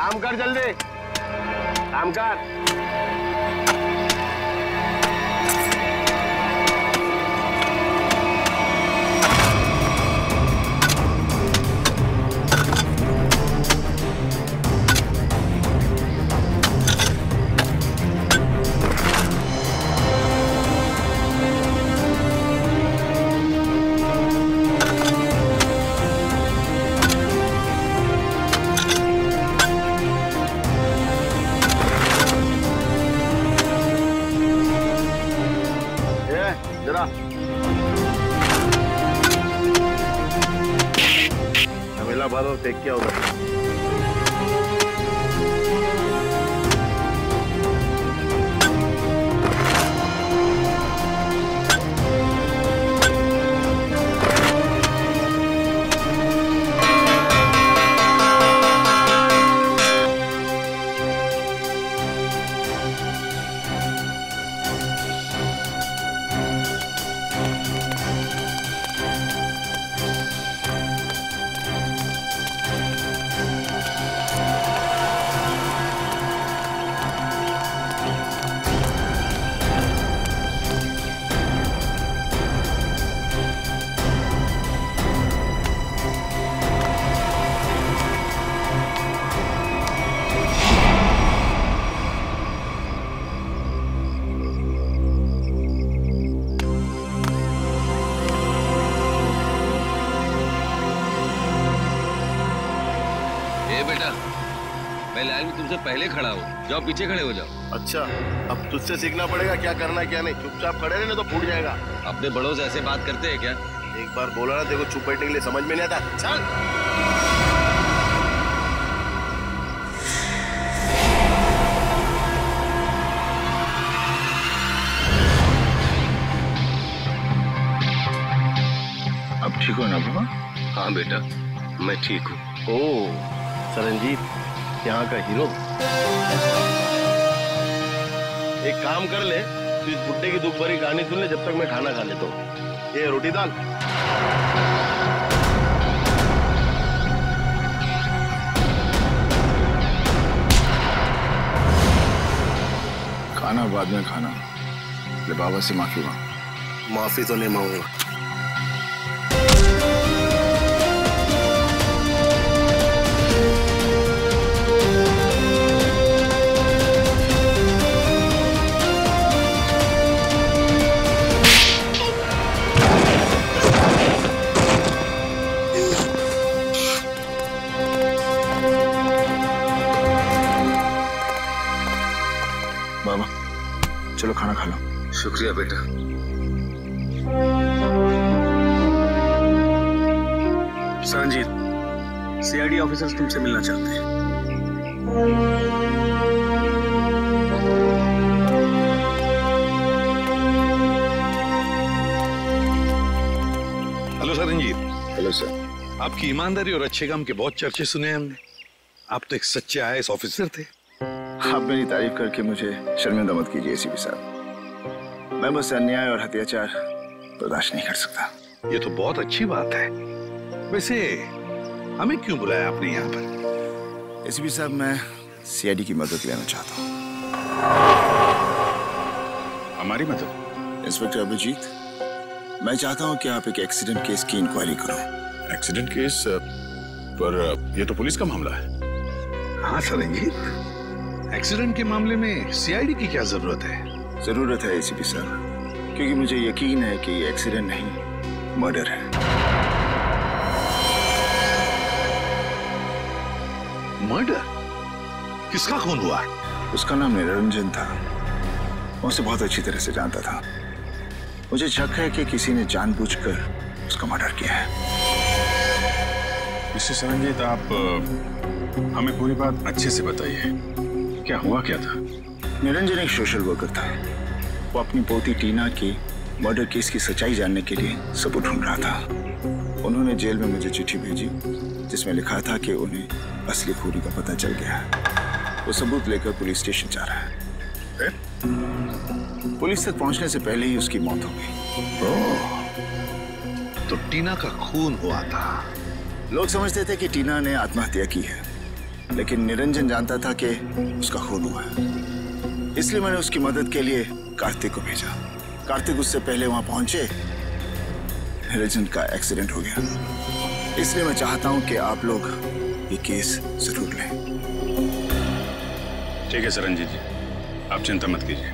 काम कर जल्दी, काम कर। फेंक क्या होगा? तुमसे पहले खड़ा हो जाओ, पीछे खड़े हो जाओ। अच्छा, अब तुझसे सीखना पड़ेगा क्या करना क्या नहीं। चुपचाप खड़े रहने तो फूट जाएगा। अपने बड़ों से ऐसे बात करते हैं क्या? एक बार बोला ना, देखो चुप बैठने के लिए समझ में नहीं आता। चल अब ठीक हो ना बाबा? हाँ बेटा, मैं ठीक हूँ। ओह सरनजीत, यहाँ का हीरो। एक काम कर ले, तो इस बुड्ढे की दुख भरी कहानी सुन ले जब तक मैं खाना खा लेता हूँ। ये रोटी दाल। खाना बाद में खाना। ले बाबा से माफी मांग। माफी तो नहीं मांगूंगा। चलो खाना खा लो। शुक्रिया बेटा। सरनजीत, सीआईडी ऑफिसर्स तुमसे मिलना चाहते हैं। हेलो सरनजीत। Hello sir. आपकी ईमानदारी और अच्छे काम के बहुत चर्चे सुने हमने। आप तो एक सच्चे आईएएस ऑफिसर थे। आप मेरी तारीफ करके मुझे शर्मिंदा मत कीजिए एसीपी साहब। मैं बस अन्याय और अत्याचार बर्दाश्त नहीं कर सकता। ये तो बहुत अच्छी बात है। वैसे हमें क्यों बुलाया आपने यहाँ पर? एसीपी साहब, मैं सीआईडी की मदद लेना चाहता हूँ। हमारी मदद? इंस्पेक्टर अभिजीत, मैं चाहता हूँ कि आप एक एक्सीडेंट केस की इंक्वायरी करो। Accident case? पर ये तो पुलिस का मामला है। हाँ सरनजीत, एक्सीडेंट के मामले में सीआईडी की क्या जरूरत है? जरूरत है एसीपी साहब, क्योंकि मुझे यकीन है कि ये एक्सीडेंट नहीं, मर्डर है। मर्डर? किसका खून हुआ? उसका नाम निरंजन था। मैं उसे बहुत अच्छी तरह से जानता था। मुझे शक है कि किसी ने जानबूझकर उसका मर्डर किया है। मिस्टर सरनजीत, आप हमें पूरी बात अच्छे से बताइए। क्या हुआ क्या था? निरंजन एक सोशल वर्कर था। वो अपनी पोती टीना की मर्डर केस की सच्चाई जानने के लिए सबूत ढूंढ रहा था। उन्होंने जेल में मुझे चिट्ठी भेजी जिसमें लिखा था कि उन्हें असली खूनी का पता चल गया। वो सबूत लेकर पुलिस स्टेशन जा रहा है। पुलिस तक पहुंचने से पहले ही उसकी मौत हो गई। तो टीना का खून हुआ था? लोग समझते थे कि टीना ने आत्महत्या की है, लेकिन निरंजन जानता था कि उसका खून हुआ है, इसलिए मैंने उसकी मदद के लिए कार्तिक को भेजा। कार्तिक उससे पहले वहां पहुंचे, निरंजन का एक्सीडेंट हो गया। इसलिए मैं चाहता हूं कि आप लोग ये केस जरूर लें। ठीक है सरंजीत जी, आप चिंता मत कीजिए,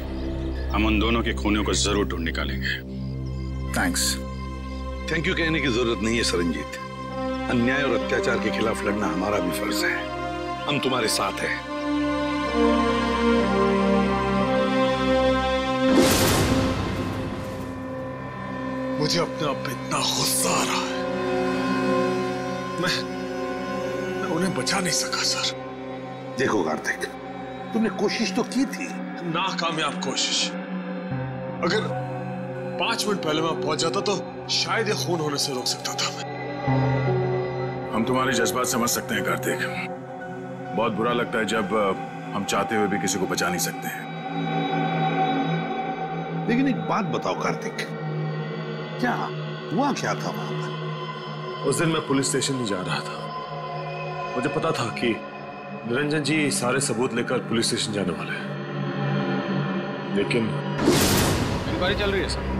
हम उन दोनों के खूनियों को जरूर ढूंढ निकालेंगे। थैंक्स। थैंक यू कहने की जरूरत नहीं है सरंजीत। अन्याय और अत्याचार के खिलाफ लड़ना हमारा भी फर्ज है, हम तुम्हारे साथ हैं। मुझे अपने आप पे इतना गुस्सा आ रहा है, मैं उन्हें बचा नहीं सका सर। देखो कार्तिक, तुमने कोशिश तो की थी। नाकामयाब कोशिश। अगर 5 मिनट पहले मैं पहुंच जाता तो शायद ये खून होने से रोक सकता था मैं। हम तुम्हारे जज्बात समझ सकते हैं कार्तिक, बहुत बुरा लगता है जब हम चाहते हुए भी किसी को बचा नहीं सकते हैं। लेकिन एक बात बताओ कार्तिक, क्या हुआ क्या था वहां पर? उस दिन मैं पुलिस स्टेशन नहीं जा रहा था। मुझे पता था कि निरंजन जी सारे सबूत लेकर पुलिस स्टेशन जाने वाले हैं, लेकिन इंक्वायरी चल रही है सर।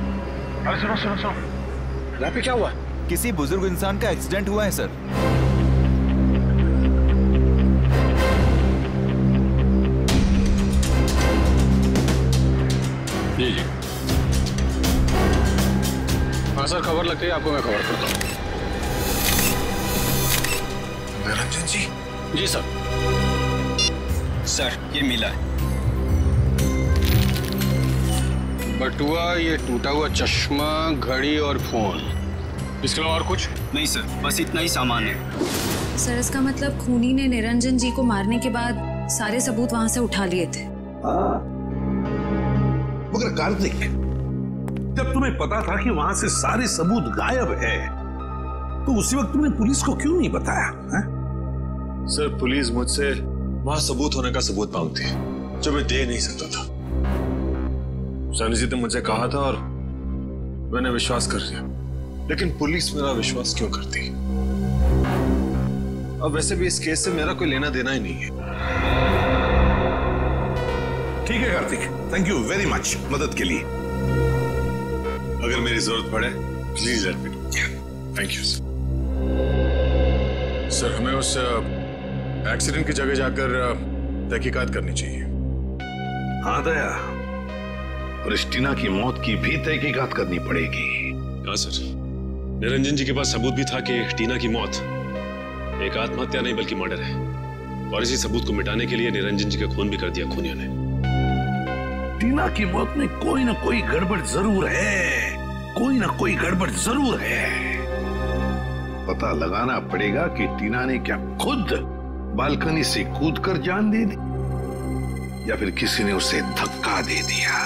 अरे सुनो सुनो सुनो, यहाँ पे क्या हुआ? किसी बुजुर्ग इंसान का एक्सीडेंट हुआ है सर। जी जी हाँ सर, खबर लगती है आपको मैं खबर करता हूँ। निरंजन जी? जी सर। सर ये मिला है बटुआ, ये टूटा हुआ चश्मा, घड़ी और फोन। इसके अलावा और कुछ नहीं सर, बस इतना ही सामान है। सर इसका मतलब खूनी ने निरंजन जी को मारने के बाद सारे सबूत वहां से उठा लिए थे। मगर कार्तिक, जब तुम्हें पता था कि वहां से सारे सबूत गायब है, तो उसी वक्त तुमने पुलिस को क्यों नहीं बताया है? सर पुलिस मुझसे वहां सबूत होने का सबूत मांगती है जो मैं दे नहीं सकता था। सनी जी ने मुझे कहा था और मैंने विश्वास कर लिया, लेकिन पुलिस मेरा विश्वास क्यों करती? अब वैसे भी इस केस से मेरा कोई लेना देना ही नहीं है। ठीक है Kartik, thank you very much मदद के लिए। अगर मेरी जरूरत पड़े please let me know. Thank you sir. Sir, हमें उस एक्सीडेंट की जगह जाकर तहकीकात करनी चाहिए। हाँ दया, और इस टीना की मौत की भी तहकीकात करनी पड़ेगी। हाँ सर, निरंजन जी के पास सबूत भी था कि टीना की मौत एक आत्महत्या नहीं बल्कि मर्डर है, और इसी सबूत को मिटाने के लिए निरंजन जी का खून भी कर दिया खूनियों ने। टीना की मौत में कोई ना कोई गड़बड़ जरूर है, कोई ना कोई गड़बड़ जरूर है। पता लगाना पड़ेगा कि टीना ने क्या खुद बालकनी से कूदकर जान दे दी या फिर किसी ने उसे धक्का दे दिया।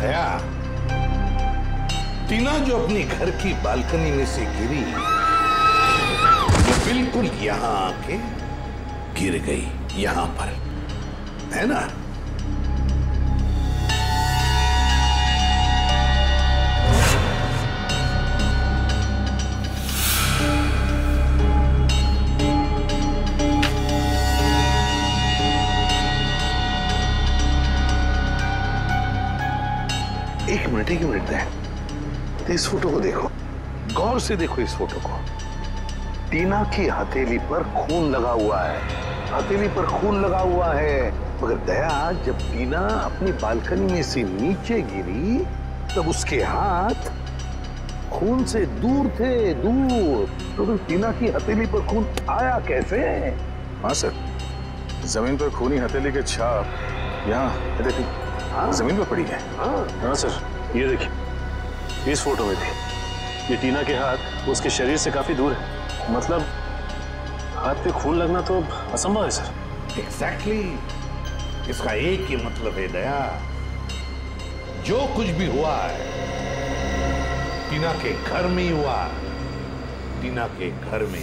दया, टीना जो अपनी घर की बालकनी में से गिरी, वो बिल्कुल यहां आके गिर गई, यहां पर, है ना? एक मिनट है, तो इस फोटो को देखो, गौर से देखो इस फोटो को। टीना की हथेली पर खून लगा हुआ है, हथेली पर खून लगा हुआ है। मगर दया, जब टीना अपनी बालकनी में से नीचे गिरी तब उसके हाथ खून से दूर थे, दूर। तो फिर टीना की हथेली पर खून आया कैसे? हाँ सर, जमीन पर खूनी हथेली के छाप यहाँ देखिए, हाँ? जमीन पर पड़ी है। हाँ सर, ये देखिए, इस फोटो में भी ये टीना के हाथ उसके शरीर से काफी दूर है, मतलब हाथ पे खून लगना तो असंभव है सर। एग्जैक्टली, इसका एक ही मतलब है दया, जो कुछ भी हुआ है टीना के घर में ही हुआ, टीना के घर में।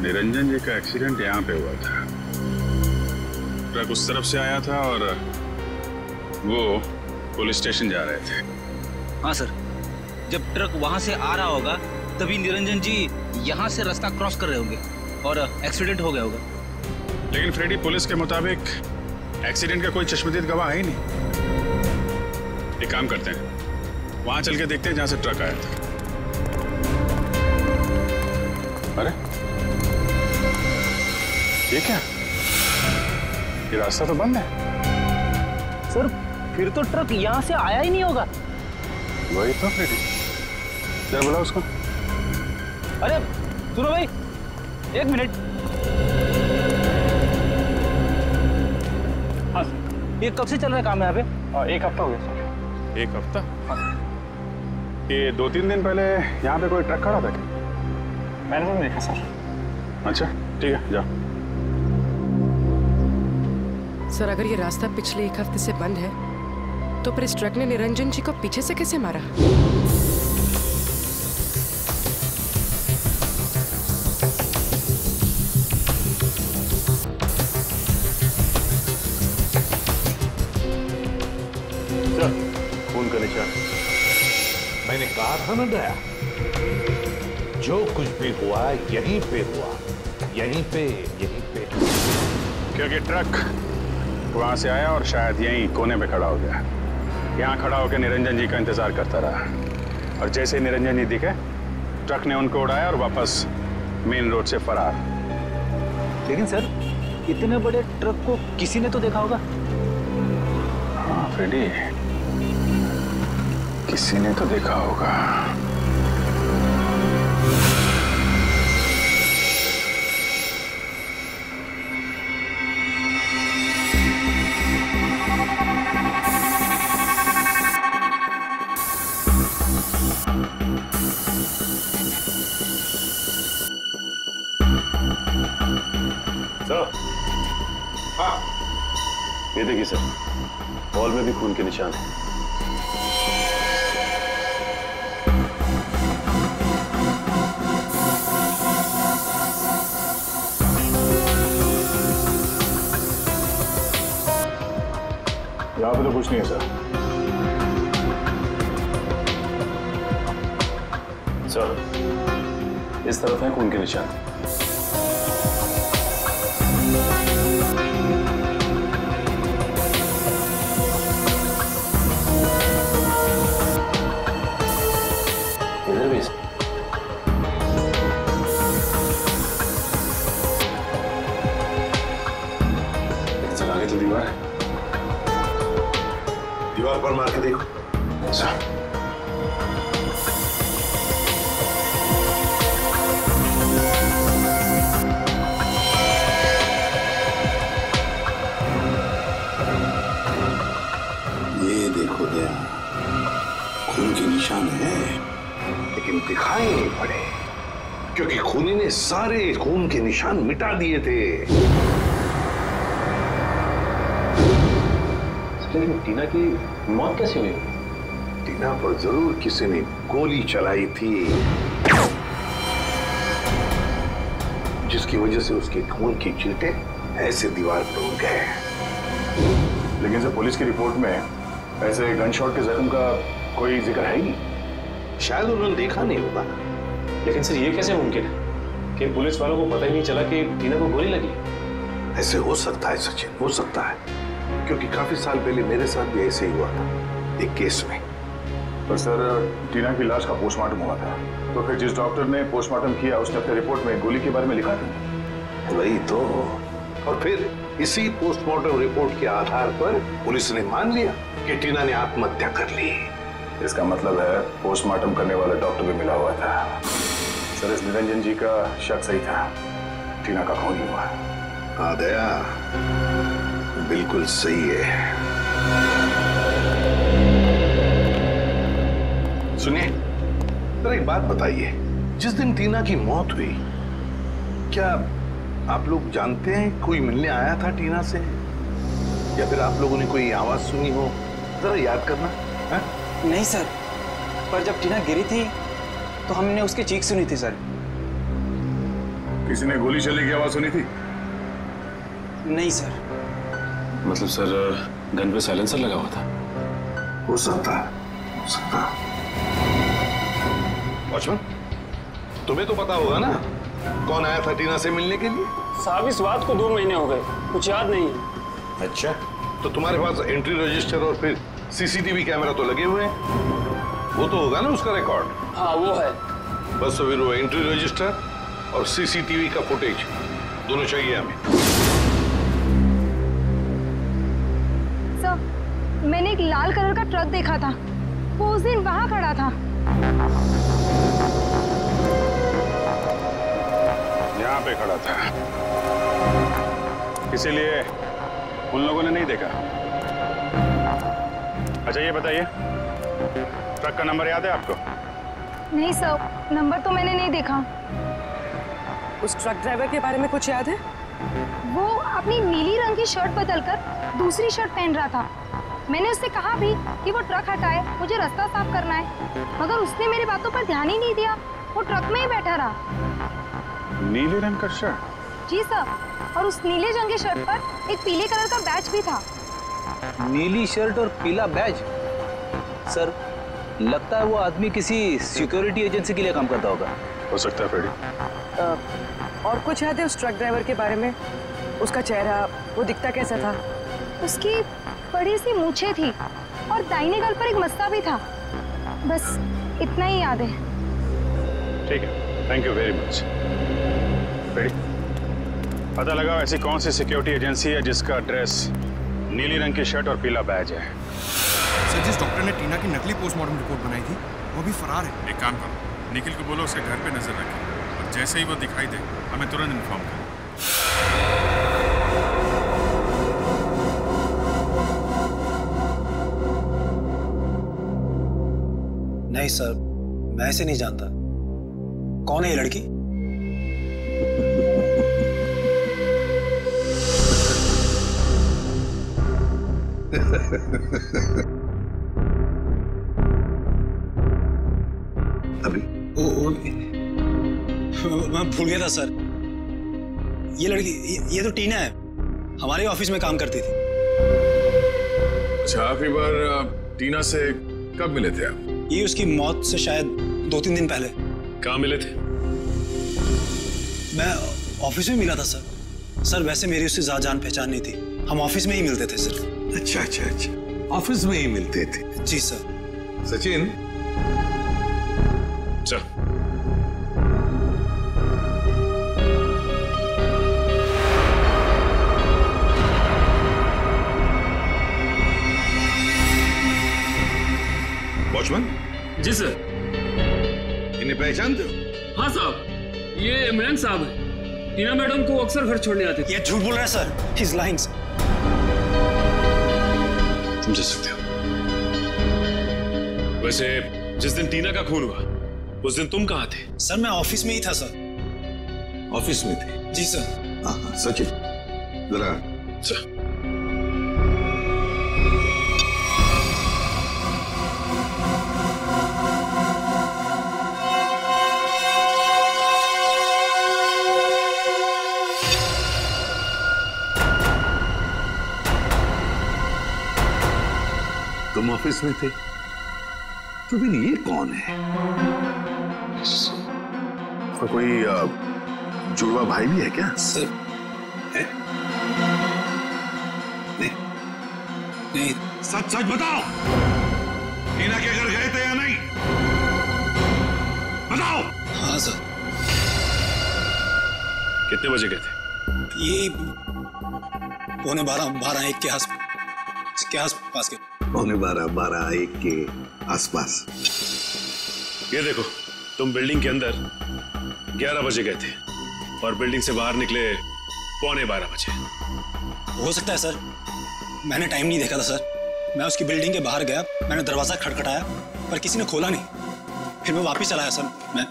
निरंजन जी का एक्सीडेंट यहाँ पे हुआ था। ट्रक उस तरफ से आया था और वो पुलिस स्टेशन जा रहे थे। हाँ सर, जब ट्रक वहां से आ रहा होगा तभी निरंजन जी यहाँ से रास्ता क्रॉस कर रहे होंगे और एक्सीडेंट हो गया होगा। लेकिन फ्रेडी, पुलिस के मुताबिक एक्सीडेंट का कोई चश्मदीद गवाह है ही नहीं। एक काम करते हैं, वहां चल के देखते हैं जहां से ट्रक आया था। अरे ये क्या? ये रास्ता तो बंद है। सर फिर तो ट्रक यहाँ से आया ही नहीं होगा। वही तो फ्रेडी, जरा बुला उसको। अरे सुनो भाई, एक मिनट। हाँ ये कब से चल रहा है काम यहाँ पे? 1 हफ्ता हो गया सर। 1 हफ्ता? ये 2-3 दिन पहले यहाँ पे कोई ट्रक खड़ा था क्या? मैंने तो नहीं देखा सर। अच्छा ठीक है, जाओ। सर अगर ये रास्ता पिछले 1 हफ्ते से बंद है तो फिर इस ट्रक ने निरंजन जी को पीछे से कैसे मारा? खून का निशान। मैंने कहा था ना दया, जो कुछ भी हुआ यहीं पे हुआ, यहीं पे। क्योंकि ट्रक वहां से आया और शायद यहीं कोने पे खड़ा हो गया। यहाँ खड़ा होकर निरंजन जी का इंतजार करता रहा और जैसे ही निरंजन जी दिखे, ट्रक ने उनको उड़ाया और वापस मेन रोड से फरार। लेकिन सर इतने बड़े ट्रक को किसी ने तो देखा होगा। हाँ फ्रेडी, किसी ने तो देखा होगा। सर, हाँ ये देखिए सर, वॉल में भी खून के निशान है। यहाँ पे तो कुछ नहीं है सर। सर इस तरफ है खून के निशान। इधर भी सर, आगे तो दीवार है। दीवार पर मार के देखो। सर ये देखो दया, खून के निशान है, लेकिन दिखाई नहीं पड़े क्योंकि खूनी ने सारे खून के निशान मिटा दिए थे। लेकिन टीना की मौत कैसे हुई? टीना पर जरूर किसी ने गोली चलाई थी, जिसकी वजह से उसके खून की चींटे ऐसे दीवार पर उड़ गए। लेकिन सर, पुलिस की रिपोर्ट में ऐसे गन शॉट के जख्म का कोई जिक्र है ही नहीं। शायद उन्होंने देखा नहीं होगा। लेकिन सर ये कैसे मुमकिन है कि पुलिस वालों को पता ही नहीं चला कि टीना को गोली लगी? ऐसे हो सकता है सचिन, हो सकता है, क्योंकि काफी साल पहले मेरे साथ भी ऐसे ही हुआ था एक केस में। पर सर, टीना की लाश का पोस्टमार्टम हुआ था, तो फिर जिस डॉक्टर ने पोस्टमार्टम किया उसने अपनी रिपोर्ट में गोली के बारे में लिखा था। वही तो, और फिर इसी पोस्टमार्टम रिपोर्ट के आधार पर पुलिस ने मान लिया कि टीना ने आत्महत्या कर ली। इसका मतलब है पोस्टमार्टम करने वाला डॉक्टर भी मिला हुआ था। सर, इस निरंजन जी का शक सही था, टीना का खून ही हुआ। हाँ दया, बिल्कुल सही है। सुनिए, जरा एक बात बताइए, जिस दिन टीना की मौत हुई, क्या आप लोग जानते हैं कोई मिलने आया था टीना से, या फिर आप लोगों ने कोई आवाज सुनी हो? जरा याद करना। है? नहीं सर, पर जब टीना गिरी थी तो हमने उसकी चीख सुनी थी सर। किसी ने गोली चलने की आवाज सुनी थी? नहीं सर। मतलब सर गन पे साइलेंसर लगा हुआ था? हो सकता है, हो सकता है। वॉचमैन, तुम्हें तो पता होगा ना कौन आया था टीना से मिलने के लिए? साहब इस बात को 2 महीने हो गए, कुछ याद नहीं है। अच्छा, तो तुम्हारे पास एंट्री रजिस्टर और फिर सीसीटीवी कैमरा तो लगे हुए हैं, वो तो होगा ना उसका रिकॉर्ड? हाँ वो है। बस तो फिर वो एंट्री रजिस्टर और सीसीटीवी का फुटेज दोनों चाहिए हमें। सर, मैंने एक लाल कलर का ट्रक देखा था, वो उस दिन वहां खड़ा था। यहाँ पे खड़ा था, इसीलिए उन लोगों ने नहीं देखा। अच्छा ये बताइए, ट्रक का नंबर याद है आपको? नहीं सर, नंबर तो मैंने नहीं देखा। उस ट्रक ड्राइवर के बारे में कुछ याद है? वो अपनी नीली रंग की शर्ट बदलकर दूसरी शर्ट पहन रहा था। मैंने उससे कहा भी कि वो ट्रक हटाए, मुझे रास्ता साफ करना है, मगर उसने मेरी बातों पर ध्यान ही नहीं दिया, वो ट्रक में ही बैठा रहा। नीले रंग का शर्ट? जी सर, और उस नीले रंग की शर्ट पर एक पीले कलर का बैच भी था। नीली शर्ट और पीला बैज? सर, लगता है वो आदमी किसी सिक्योरिटी एजेंसी के लिए काम करता होगा। हो सकता है फ्रेडी। और कुछ याद है उस ट्रक ड्राइवर के बारे में? उसका चेहरा, वो दिखता कैसा था? उसकी बड़ी सी मूछें थी और दाहिने गाल पर एक मस्ता भी था। बस इतना ही याद है। ठीक है, thank you very much. Freddy, पता लगाओ ऐसी कौन सी सिक्योरिटी एजेंसी है जिसका ड्रेस नीली रंग की शर्ट और पीला बैज है। सर, जिस डॉक्टर ने टीना की नकली पोस्टमार्टम रिपोर्ट बनाई थी वो भी फरार है। एक काम करो, निखिल को बोलो उसके घर पे नजर रखे और जैसे ही वो दिखाई दे हमें तुरंत इन्फॉर्म करो। नहीं सर, मैं ऐसे नहीं जानता। कौन है ये लड़की? अभी मैं भूल गया था सर। ये लड़की, ये तो टीना है, हमारे ऑफिस में काम करती थी। अच्छा, आखिरी बार टीना से कब मिले थे आप? ये उसकी मौत से शायद 2-3 दिन पहले। कहाँ मिले थे? मैं ऑफिस में मिला था सर। सर वैसे मेरी उससे ज्यादा जान पहचान नहीं थी, हम ऑफिस में ही मिलते थे सिर्फ। अच्छा अच्छा अच्छा, ऑफिस में ही मिलते थे? जी सर। सचिन, चल। वॉचमैन? जी सर। इन्हें पहचानते हो? हाँ साहब, ये इमरान साहब है, टीना मैडम को अक्सर घर छोड़ने आते थे। ये झूठ बोल रहा है सर, ही इज लाइंग। तुम जा सकते हो। वैसे जिस दिन टीना का खून हुआ उस दिन तुम कहाँ थे? सर मैं ऑफिस में ही था सर। ऑफिस में थे? जी सर। हाँ हाँ, सचिन जरा। तुम ऑफिस में थे तो फिर ये कौन है? तो कोई जुड़वा भाई भी है क्या? सर है? नहीं। सच सच बताओ, टीना के घर गए थे या नहीं? बताओ। हाँ सर। कितने बजे गए थे? ये 11:15-1 के आसपास के। 11:15-1 के आसपास। ये देखो, तुम बिल्डिंग के अंदर 11 बजे गए थे और बिल्डिंग से बाहर निकले 11:15 बजे। हो सकता है सर, मैंने टाइम नहीं देखा था सर। मैं उसकी बिल्डिंग के बाहर गया, मैंने दरवाजा खटखटाया पर किसी ने खोला नहीं, फिर मैं वापस चला आया सर। मैं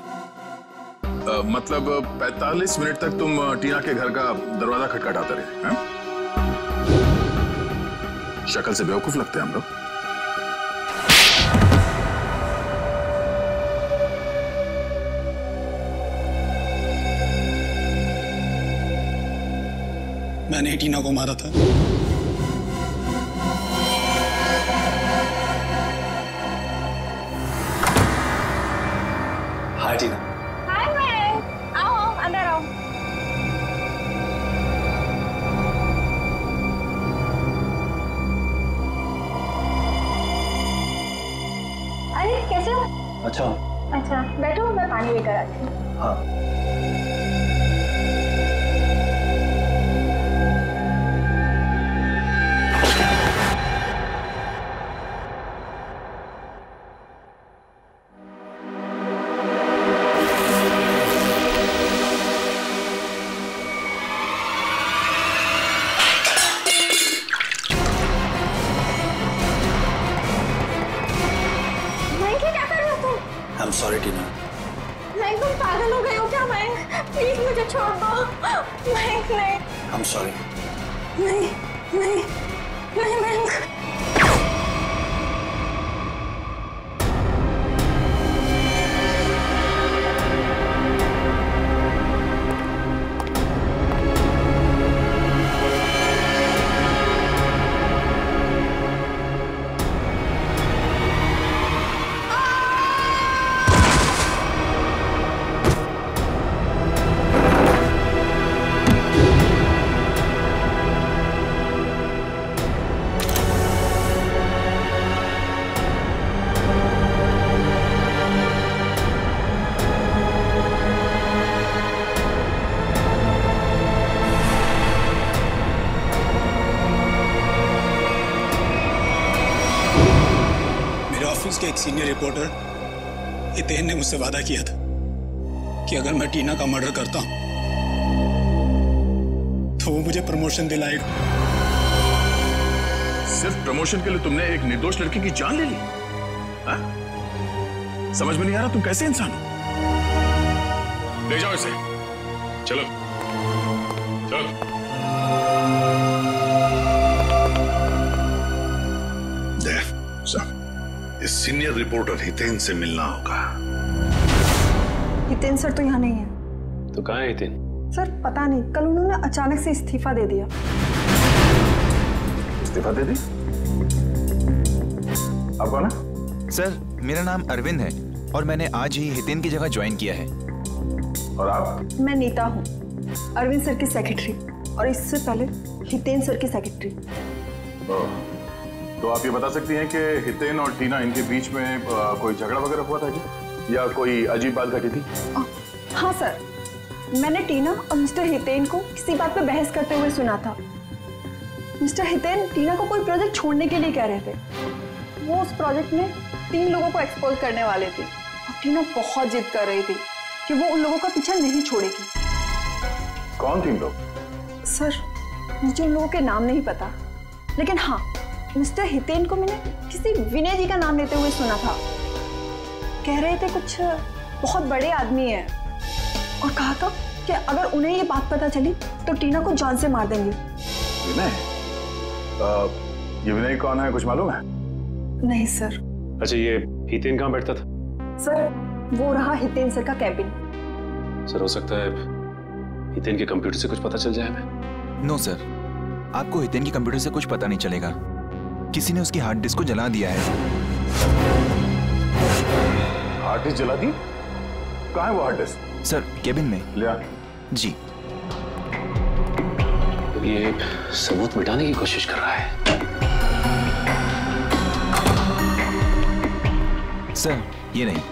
मतलब 45 मिनट तक तुम टीना के घर का दरवाजा खटखटाते रहे हैं? शक्ल से बेवकूफ लगते हैं हम लोग। मैंने ही टीना को मारा था। हाय टीना। हाय मयंक, आओ अंदर आओ। अरे कैसे हो? अच्छा। अच्छा बैठो, मैं पानी लेकर आती हूँ। हाँ। I'm sorry, Tina. मयंक तुम पागल हो गए हो क्या? मयंक प्लीज मुझे छोड़ दो। मयंक नहीं। I'm sorry. नहीं नहीं नहीं मयंक। के एक सीनियर रिपोर्टर हितेन ने मुझसे वादा किया था कि अगर मैं टीना का मर्डर करता हूं तो वो मुझे प्रमोशन दिलाएगा। सिर्फ प्रमोशन के लिए तुमने एक निर्दोष लड़की की जान ले ली? हा? समझ में नहीं आ रहा तुम कैसे इंसान हो? ले जाओ इसे। चलो चलो। इस सीनियर रिपोर्टर हितेन से मिलना होगा। हितेन सर तो यहाँ नहीं है। तो कहाँ है हितेन? सर पता नहीं, कल उन्होंने अचानक से इस्तीफा दे दिया। इस्तीफा दे दी? आप कौन है? सर मेरा नाम अरविंद है और मैंने आज ही हितेन की जगह ज्वाइन किया है। और आप? मैं नीता हूँ, अरविंद सर की सेक्रेटरी, और इससे पहले हितेन सर की सेक्रेटरी। तो आप ये बता सकती हैं कि हितेन और टीना इनके बीच में कोई झगड़ा वगैरह हुआ था क्या? या कोई अजीब बात घटी थी? हाँ सर, मैंने टीना और मिस्टर हितेन को किसी बात पे बहस करते हुए सुना था। मिस्टर हितेन टीना को कोई प्रोजेक्ट छोड़ने के लिए कह रहे थे। वो उस प्रोजेक्ट में 3 लोगों को एक्सपोज करने वाले थे और टीना बहुत जिद कर रही थी कि वो उन लोगों का पीछा नहीं छोड़ेगी। कौन 3 लोग? सर मुझे उन लोगों के नाम नहीं पता, लेकिन हाँ मिस्टर हितेन को मैंने किसी विनय जी का नाम लेते हुए सुना था। कह रहे थे कुछ बहुत बड़े आदमी हैं और कहा था कि अगर उन्हें ये बात पता चली तो टीना को जान से मार देंगे। विनय? ये विनय कौन है, कुछ मालूम है? नहीं सर। अच्छा ये हितेन कहाँ बैठता था? सर वो रहा हितेन सर का कैबिन। सर हो सकता है हितेन के कंप्यूटर से कुछ पता चल जाए हमें। नो सर, आपको हितेन के कंप्यूटर से कुछ पता नहीं चलेगा। किसी ने उसकी हार्ड डिस्क को जला दिया है। हार्ड डिस्क जला दी? कहाँ है वो हार्ड डिस्क? सर केबिन में। ले आ। जी। ये सबूत मिटाने की कोशिश कर रहा है। सर ये नहीं।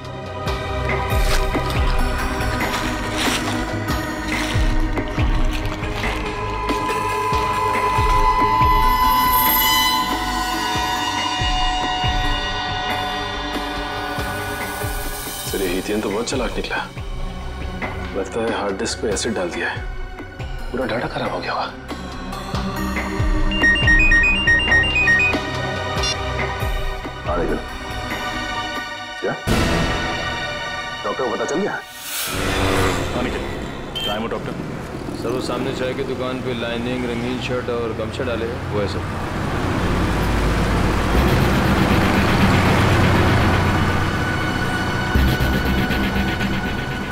हितेन तो बहुत चालाक निकला। लगता है हार्ड डिस्क पे एसिड डाल दिया है, पूरा डाटा खराब हो गया होगा। क्या डॉक्टर को पता चल गया? कहाँ है वो डॉक्टर? सर वो सामने चाय की दुकान पे लाइनिंग, रंगीन शर्ट और गमछा डाले हैं, वो है सर।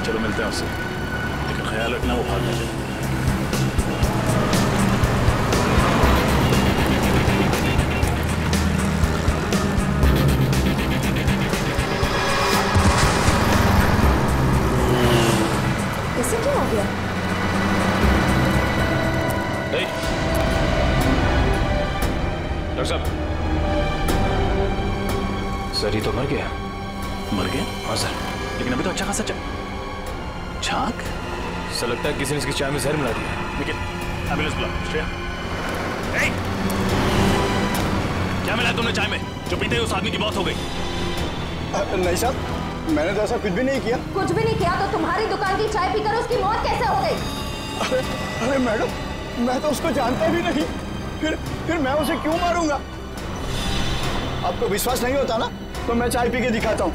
चलो मिलते हैं उससे, लेकिन ख्याल रखना वो भाग ना जाए। सर ये तो मर गया। मर गया? हाँ सर, लेकिन अभी तो अच्छा खासा छाक। सर लगता है किसी ने इसकी चाय में जहर मिला दिया। लेकिन एम्बुलेंस बुलाओ। श्रेया, क्या मिला तुमने चाय में जो पीते ही उस आदमी की मौत हो गई? नहीं साहब, मैंने तो ऐसा कुछ भी नहीं किया। कुछ भी नहीं किया तो तुम्हारी दुकान की चाय पीकर उसकी मौत कैसे हो गई? अरे मैडम, मैं तो उसको जानता भी नहीं, फिर मैं उसे क्यों मारूंगा? आपको विश्वास नहीं होता ना, तो मैं चाय पी के दिखाता हूँ।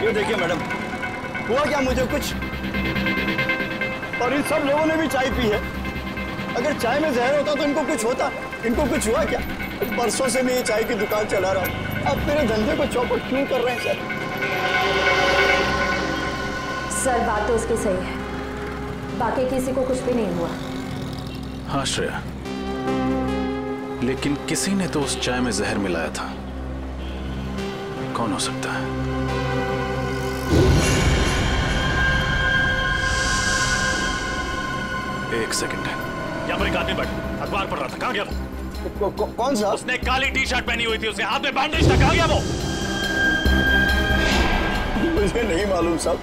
ये देखिए मैडम, हुआ क्या मुझे कुछ, और इन सब लोगों ने भी चाय पी है। अगर चाय में जहर होता तो इनको कुछ होता, इनको कुछ हुआ क्या? बरसों से मैं ये चाय की दुकान चला रहा हूँ, अब मेरे धंधे को चौपट क्यों कर रहे हैं सर? सर बात तो उसकी सही है, बाकी किसी को कुछ भी नहीं हुआ। हाँ श्रेया, लेकिन किसी ने तो उस चाय में जहर मिलाया था। कौन हो सकता है? एक सेकंड, यहाँ पर एक आदमी बैठा अखबार पढ़ रहा था, कहाँ गया वो? कौन सा? उसने काली टी शर्ट पहनी हुई थी, उसके हाथ में बैंडेज था, कहाँ गया वो? मुझे नहीं मालूम साहब।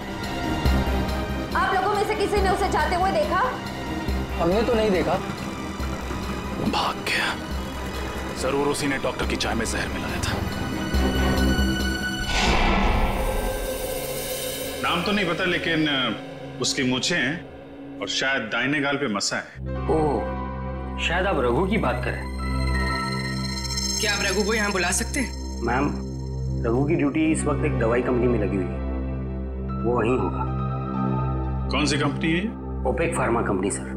आप लोगों में से किसी ने उसे जाते हुए देखा? हमने तो नहीं देखा। भाग गया। जरूर उसी ने डॉक्टर की चाय में जहर मिलाया था। नाम तो नहीं पता, लेकिन उसकी मूछें हैं और शायद दाहिने गाल पे मसा है। ओह, शायद आप रघु की बात करें। क्या आप रघु को यहाँ बुला सकते हैं? मैम, रघु की ड्यूटी इस वक्त एक दवाई कंपनी में लगी हुई है, वो वहीं होगा। कौन सी कंपनी है? Opec pharma company sir.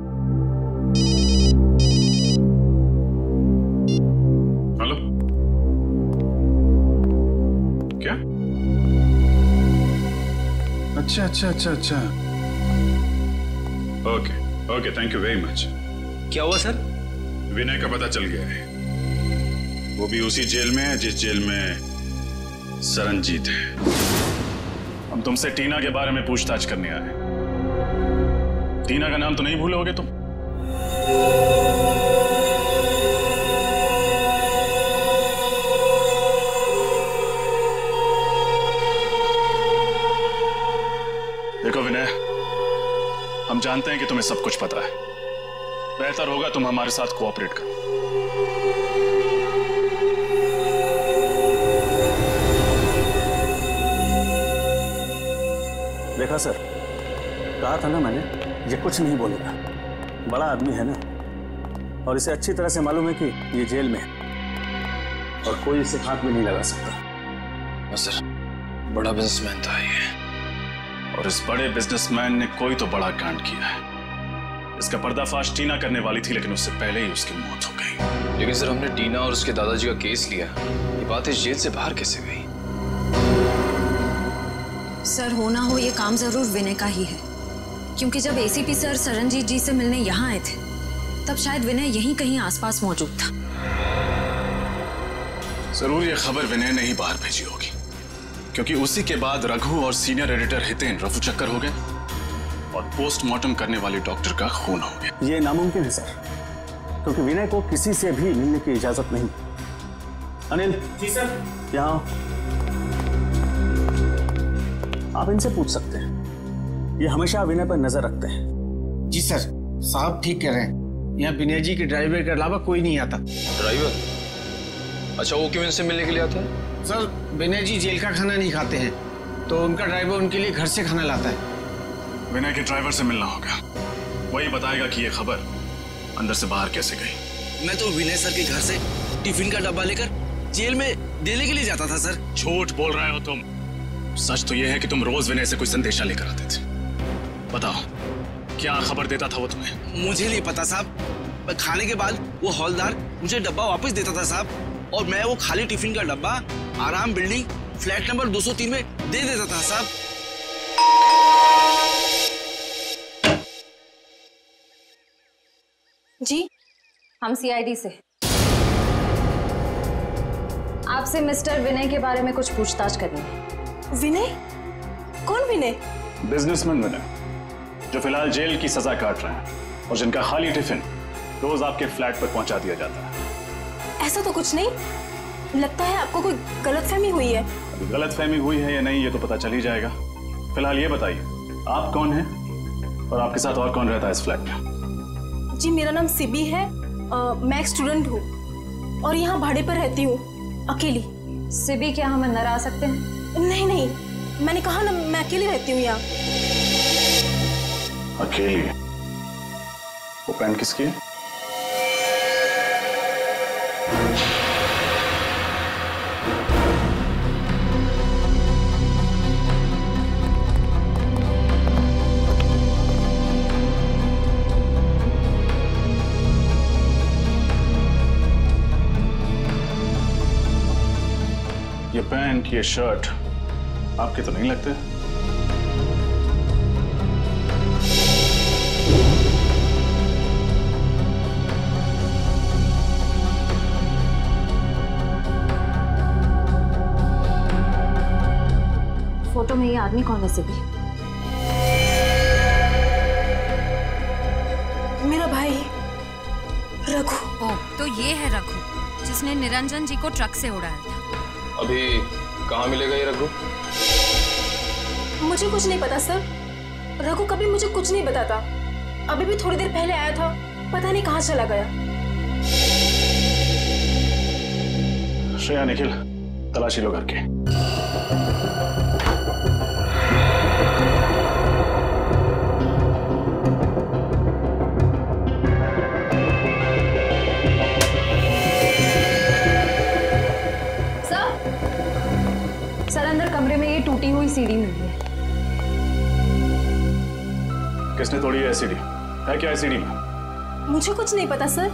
Hello, क्या? अच्छा अच्छा अच्छा अच्छा, okay okay, thank you very much. क्या हुआ सर? विनय का पता चल गया है, वो भी उसी जेल में है जिस जेल में सरनजीत है। हम तुमसे टीना के बारे में पूछताछ करने आए। टीना का नाम तो नहीं भूलोगे तुम? देखो विनय, हम जानते हैं कि तुम्हें सब कुछ पता है। बेहतर होगा तुम हमारे साथ कोऑपरेट करो। देखा सर, कहा था ना मैंने, ये कुछ नहीं बोलेगा। बड़ा आदमी है ना, और इसे अच्छी तरह से मालूम है कि ये जेल में है और कोई इसे हाथ में नहीं लगा सकता। सर, बड़ा बिजनेसमैन था ये, और इस बड़े बिजनेसमैन ने कोई तो बड़ा कांड किया है। इसका पर्दाफाश टीना करने वाली थी, लेकिन उससे पहले ही उसकी मौत हो गई। लेकिन सर, हमने टीना और उसके दादाजी का केस लिया, ये बात इस जेल से बाहर कैसे गई? सर, हो ना हो ये काम जरूर विनय का ही है, क्योंकि जब एसीपी सर सरनजीत जी से मिलने यहाँ आए थे, तब शायद विनय यहीं कहीं आसपास मौजूद था। जरूर ये खबर विनय ने ही बाहर भेजी होगी, क्योंकि उसी के बाद रघु और सीनियर एडिटर हितेन रफू चक्कर हो गए और पोस्टमार्टम करने वाले डॉक्टर का खून हो गया। ये नामुमकिन है सर, क्योंकि विनय को किसी से भी मिलने की इजाजत नहीं। अनिल जी सर, यहाँ आप इनसे पूछ सकते हैं, ये हमेशा विनय पर नजर रखते हैं। जी सर, साहब ठीक कह रहे हैं, यहाँ विनय जी के ड्राइवर के अलावा कोई नहीं आता। ड्राइवर? अच्छा, वो क्यों इनसे मिलने के लिए आता है? सर, विनय जी जेल का खाना नहीं खाते हैं, तो उनका ड्राइवर उनके लिए घर से खाना लाता है। विनय के ड्राइवर से मिलना होगा, वही बताएगा कि ये खबर अंदर से बाहर कैसे गई। मैं तो विनय सर के घर से टिफिन का डब्बा लेकर जेल में देने के लिए जाता था सर। झूठ बोल रहे हो तुम। सच तो यह है कि तुम रोज विनय से कोई संदेशा लेकर आते थे। बताओ, क्या खबर देता था वो तुम्हें? मुझे नहीं पता साहब, खाने के बाद वो हौलदार मुझे डब्बा वापस देता था साहब, और मैं वो खाली टिफिन का डब्बा आराम बिल्डिंग फ्लैट नंबर 203 में दे देता था साहब। जी, हम सीआईडी से। आपसे मिस्टर विनय के बारे में कुछ पूछताछ करनी है। विनय? कौन विनय? बिजनेसमैन विनय, जो फिलहाल जेल की सजा काट रहे हैं और जिनका खाली टिफिन रोज आपके फ्लैट पर पहुंचा दिया जाता है। ऐसा तो कुछ नहीं, लगता है आपको कोई गलतफहमी हुई है। अभी गलतफहमी हुई है या नहीं ये तो पता चल ही जाएगा। फिलहाल ये बताइए, आप कौन हैं और आपके साथ और कौन रहता है इस फ्लैट में? जी मेरा नाम सिबी है, मैं एक स्टूडेंट हूँ और यहाँ भाड़े पर रहती हूँ अकेली। सिबी, क्या हम अंदर आ सकते हैं? नहीं नहीं, मैंने कहा ना मैं अकेली रहती हूँ यहाँ। अकेली? वो पेन किसकी है? ये पैंट, ये शर्ट आपके तो नहीं लगते? फोटो में ये आदमी कौन है सिबी? मेरा भाई रघु। ओ, तो ये है रघु जिसने निरंजन जी को ट्रक से उड़ाया था। अभी कहाँ मिलेगा ये रघु? मुझे कुछ नहीं पता सर, रघु कभी मुझे कुछ नहीं बताता। अभी भी थोड़ी देर पहले आया था, पता नहीं कहाँ चला गया। श्रेया, निखिल, तलाशी लो करके। कमरे में ये टूटी हुई सीढ़ी मिली है। किसने तोड़ी है सीढ़ी? है क्या है सीढ़ी में? मुझे कुछ नहीं पता सर,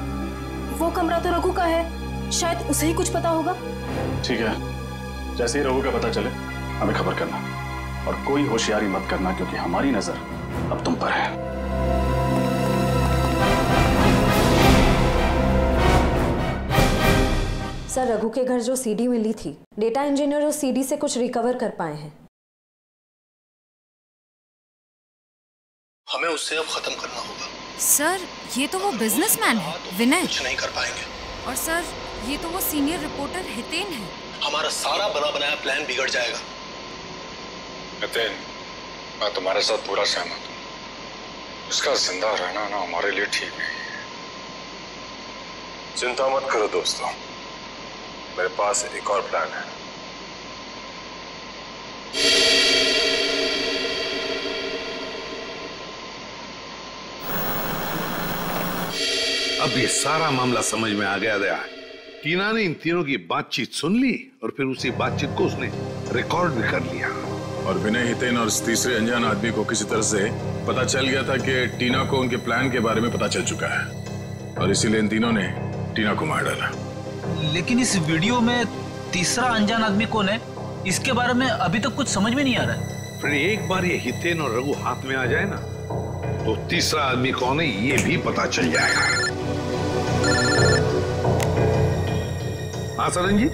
वो कमरा तो रघु का है, शायद उसे ही कुछ पता होगा। ठीक है, जैसे ही रघु का पता चले हमें खबर करना, और कोई होशियारी मत करना क्योंकि हमारी नजर अब तुम पर है। सर, रघु के घर जो सीडी मिली थी, डेटा इंजीनियर उस सीडी से कुछ रिकवर कर पाए हैं। हमें उससे अब खत्म करना होगा। सर, ये तो वो बिजनेसमैन है विनय। कुछ नहीं कर पाएंगे। और सर, ये तो वो सीनियर रिपोर्टर हितेन है। हमारा सारा बना बनाया प्लान बिगड़ जाएगा। हितेन, मैं तुम्हारे साथ पूरा सहमत हूँ। उसका जिंदा रहना ना हमारे लिए ठीक नहीं है। चिंता मत करो दोस्तों, मेरे पास एक और प्लान है। अब ये सारा मामला समझ में आ गया। टीना ने इन तीनों की बातचीत सुन ली और फिर उसी बातचीत को उसने रिकॉर्ड भी कर लिया। और विनय, हितेन और इस तीसरे अनजान आदमी को किसी तरह से पता चल गया था कि टीना को उनके प्लान के बारे में पता चल चुका है, और इसीलिए इन तीनों ने टीना को मार डाला। लेकिन इस वीडियो में तीसरा अनजान आदमी कौन है, इसके बारे में अभी तक कुछ समझ में नहीं आ रहा है। फिर एक बार ये हितेन और रघु हाथ में आ जाए ना, तो तीसरा आदमी कौन है ये भी पता चल जाएगा। हाँ सरनजीत,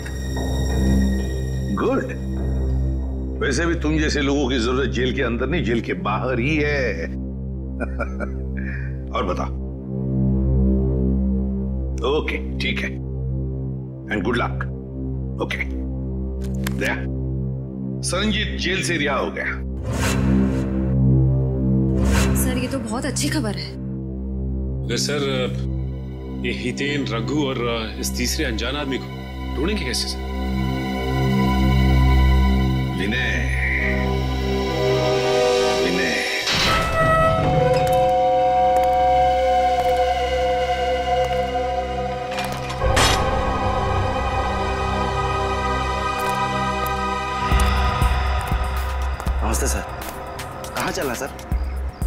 गुड। वैसे भी तुम जैसे लोगों की जरूरत जेल के अंदर नहीं, जेल के बाहर ही है। और बता। ओके, ठीक है, and good luck. Okay, Daya, Saranjit jail से रिहा हो गया। सर, ये तो बहुत अच्छी खबर है। अगर सर ये हितेन, रघु और इस तीसरे अनजान आदमी को ढूंढेंगे कैसे सर? विनय, विनय, नमस्ते सर। कहाँ चलना सर?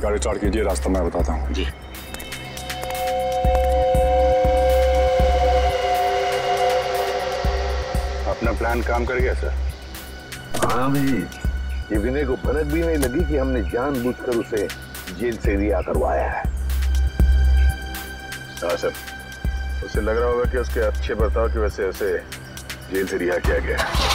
गाड़ी स्टार्ट कीजिए, रास्ता मैं बताता हूँ। जी। अपना प्लान काम कर गया सर? हाँ भाई, ये विनय को भनक भी नहीं लगी कि हमने जानबूझकर उसे जेल से रिहा करवाया है। हाँ सर, उसे लग रहा होगा कि उसके अच्छे बर्ताव की वजह से उसे जेल से रिहा किया गया है।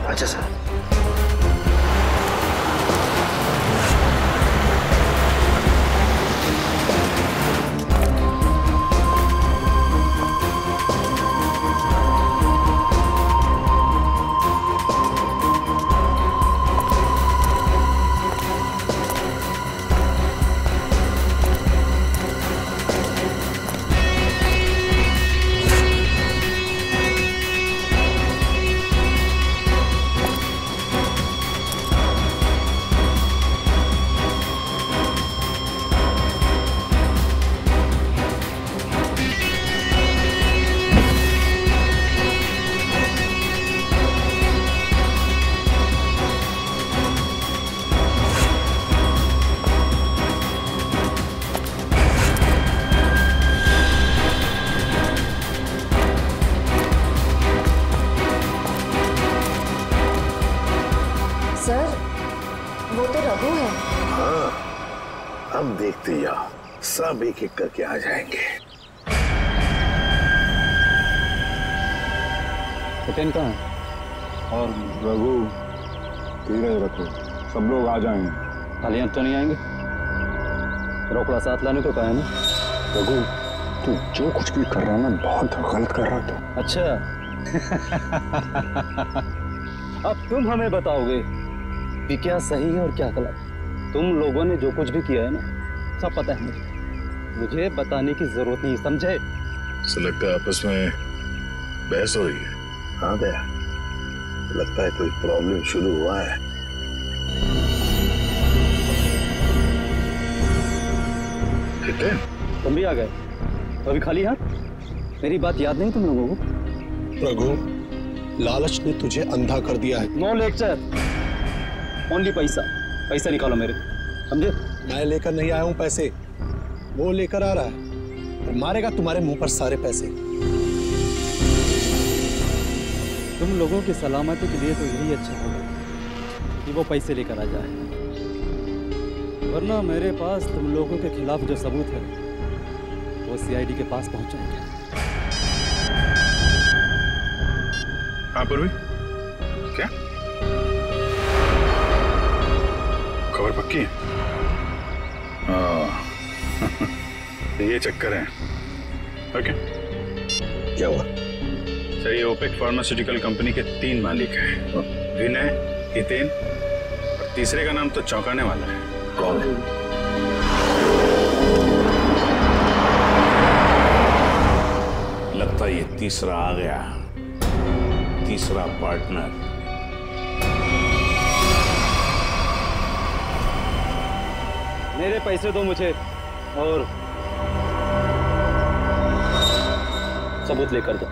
अच्छा सर। अब देखते जाओ, सब एक एक करके आ जाएंगे। हितेन कहाँ है? और रघु, धीरज रखो, सब लोग आ जाएंगे। खाली हाथ तो नहीं आएंगे? रोकड़ा साथ लाने को कहा है ना? रघु, तू जो कुछ भी कर रहा है ना, बहुत गलत कर रहा तू। अच्छा अब तुम हमें बताओगे कि क्या सही है और क्या गलत। तुम लोगों ने जो कुछ भी किया है ना, सब पता है मुझे बताने की जरूरत नहीं, समझे? ऐसा लगता है आपस में बहस हो रही है। हाँ दया, लगता है कोई प्रॉब्लम शुरू हुआ है। कितने? तुम भी आ गए? अभी खाली हाथ? मेरी बात याद नहीं तुम लोगों को? रघु, लालच ने तुझे अंधा कर दिया है। नो लेक्चर, ओनली पैसा। पैसा निकालो मेरे, समझे? मैं लेकर नहीं आया हूं पैसे, वो लेकर आ रहा है और मारेगा तुम्हारे मुंह पर सारे पैसे। तुम लोगों की सलामती के लिए तो यही अच्छा होगा कि वो पैसे लेकर आ जाए, वरना मेरे पास तुम लोगों के खिलाफ जो सबूत है वो सीआईडी के पास पहुंचाएंगे। हाँ पूर्वी, क्या खबर पक्की है? ये चक्कर है। ओके, क्या हुआ? सर, ये ओपेक फार्मास्यूटिकल कंपनी के 3 मालिक हैं, विनय, हितेन और तीसरे का नाम तो चौंकाने वाला है। कौन है? लगता है ये तीसरा आ गया, तीसरा पार्टनर। मेरे पैसे दो मुझे और सबूत लेकर दो,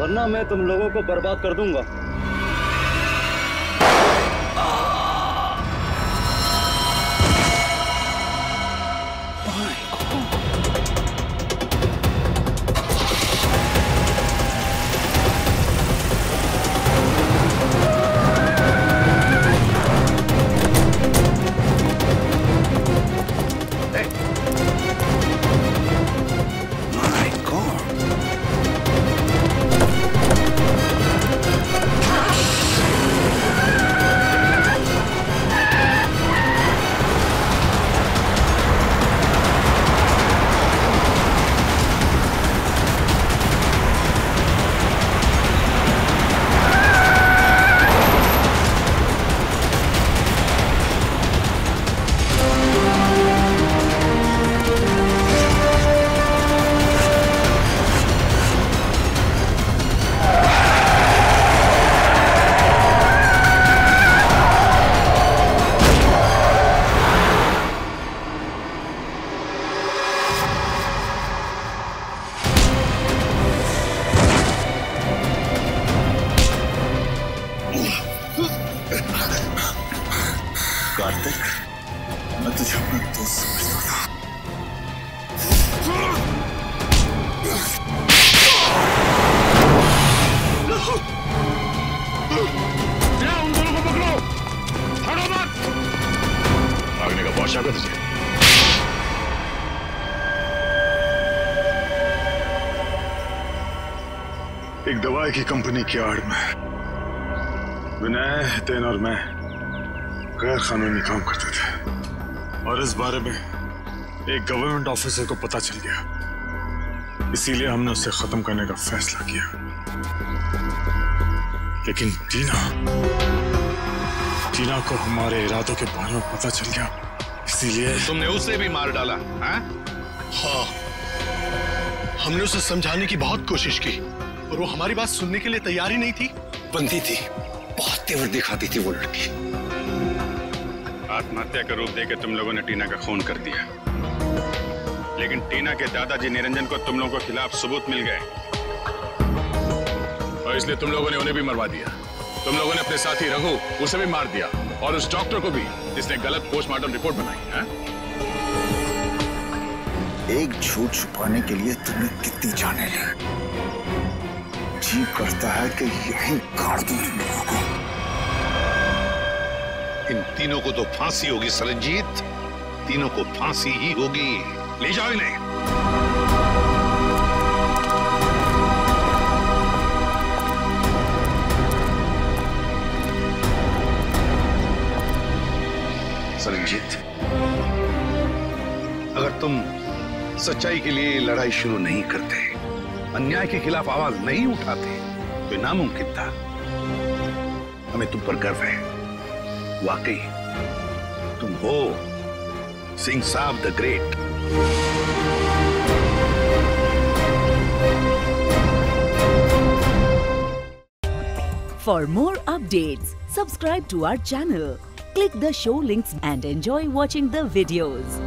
वरना मैं तुम लोगों को बर्बाद कर दूंगा। एक दवाई की कंपनी की आड़ में विनय, हितेन और मैं गैर कानूनी काम करते थे और इस बारे में एक गवर्नमेंट ऑफिसर को पता चल गया, इसीलिए हमने उसे खत्म करने का फैसला किया। लेकिन टीना को हमारे इरादों के बारे में पता चल गया, इसीलिए तुमने उसे भी मार डाला? हाँ, हमने उसे समझाने की बहुत कोशिश की और वो हमारी बात सुनने के लिए तैयार ही नहीं थी। बंदी थी, बहुत तेवर दिखाती थी वो लड़की। आत्महत्या का रूप देकर तुम लोगों ने टीना का खून कर दिया, लेकिन टीना के दादाजी निरंजन को तुम लोगों के खिलाफ सबूत मिल गए और इसलिए तुम लोगों ने उन्हें भी मरवा दिया। तुम लोगों ने अपने साथी रघु उसे भी मार दिया और उस डॉक्टर को भी जिसने गलत पोस्टमार्टम रिपोर्ट बनाई है। एक झूठ छुपाने के लिए तुमने कितनी जाने ली। जी करता है कि यही गाड़ दूं तुम लोगों को। इन तीनों को तो फांसी होगी सरनजीत, तीनों को फांसी ही होगी। ले जाओ इन्हें। सरनजीत, अगर तुम सच्चाई के लिए लड़ाई शुरू नहीं करते, अन्याय के खिलाफ आवाज नहीं उठाते, तो नामुमकिन था। हमें तुम पर गर्व है, वाकई तुम हो सिंह साहब the great. For more updates, subscribe to our channel, click the show links and enjoy watching the videos.